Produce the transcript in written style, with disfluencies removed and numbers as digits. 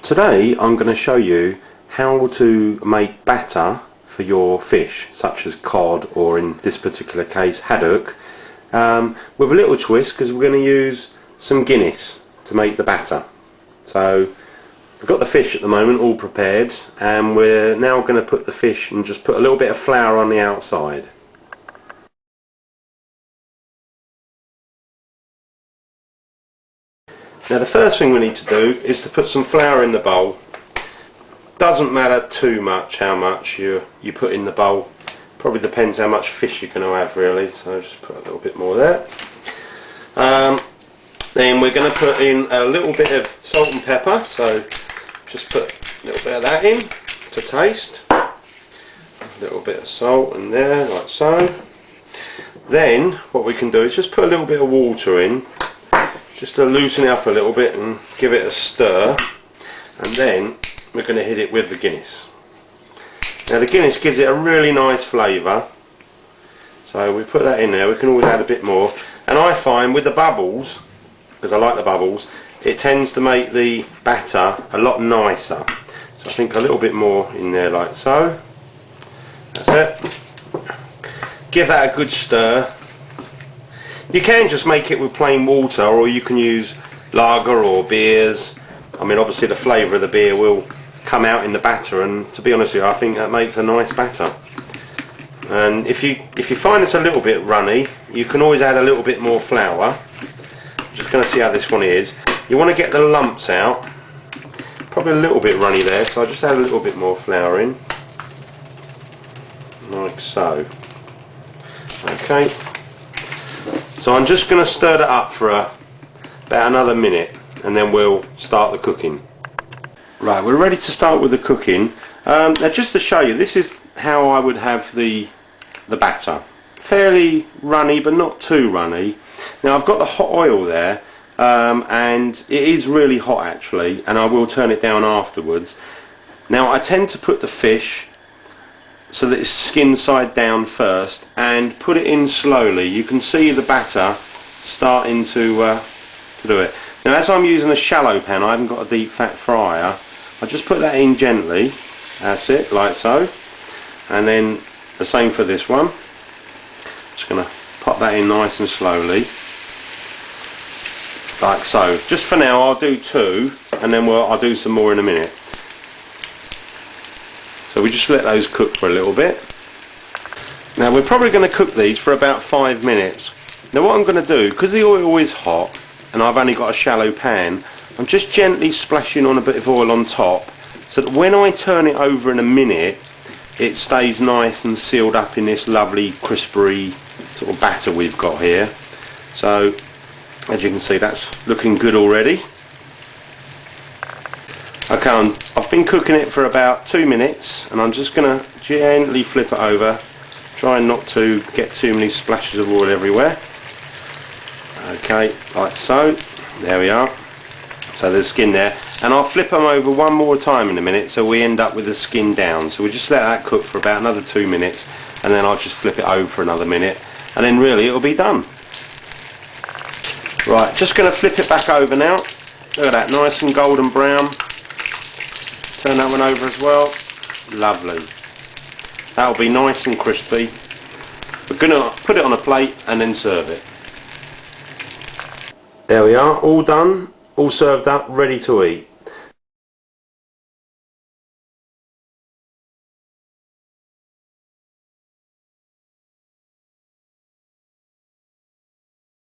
Today I'm going to show you how to make batter for your fish, such as cod, or in this particular case haddock, with a little twist, because we're going to use some Guinness to make the batter. So we've got the fish at the moment all prepared, and we're now going to put the fish and just put a little bit of flour on the outside. Now the first thing we need to do is to put some flour in the bowl. Doesn't matter too much how much you put in the bowl. Probably depends how much fish you're going to have really, so just put a little bit more there. Then we're going to put in a little bit of salt and pepper, so just put a little bit of that in to taste. A little bit of salt in there, like so. Then what we can do is just put a little bit of water in, just to loosen it up a little bit and give it a stir, and then we're going to hit it with the Guinness. Now the Guinness gives it a really nice flavour, so we put that in there. We can always add a bit more, and I find with the bubbles, because I like the bubbles, it tends to make the batter a lot nicer. So I think a little bit more in there, like so. That's it. Give that a good stir. You can just make it with plain water, or you can use lager or beers. I mean, obviously the flavour of the beer will come out in the batter, and to be honest with you, I think that makes a nice batter. And if you find it's a little bit runny, you can always add a little bit more flour. I'm just going to see how this one is. You want to get the lumps out. Probably a little bit runny there, so I just add a little bit more flour in, like so. Okay. So I'm just going to stir that up for about another minute, and then we'll start the cooking. Right, we're ready to start with the cooking. Now just to show you, this is how I would have the batter. Fairly runny, but not too runny. Now I've got the hot oil there, and it is really hot actually, and I will turn it down afterwards. Now I tend to put the fish so that it's skin side down first, and put it in slowly. You can see the batter starting to do it. Now as I'm using a shallow pan, I haven't got a deep fat fryer, I just put that in gently. That's it, like so. And then the same for this one. Just going to pop that in nice and slowly, like so. Just for now I'll do two, and then I'll do some more in a minute. So we just let those cook for a little bit. Now we're probably going to cook these for about 5 minutes. Now what I'm going to do, because the oil is hot and I've only got a shallow pan, I'm just gently splashing on a bit of oil on top, so that when I turn it over in a minute, it stays nice and sealed up in this lovely crispery sort of batter we've got here. So as you can see, that's looking good already. Okay, I've been cooking it for about 2 minutes, and I'm just going to gently flip it over, trying not to get too many splashes of oil everywhere. Okay, like so. There we are. So there's skin there, and I'll flip them over one more time in a minute, so we end up with the skin down. So we just let that cook for about another 2 minutes, and then I'll just flip it over for another minute, and then really it'll be done. Right, just going to flip it back over now. Look at that, nice and golden brown. Turn that one over as well. Lovely. That'll be nice and crispy. We're going to put it on a plate and then serve it. There we are, all done, all served up, ready to eat.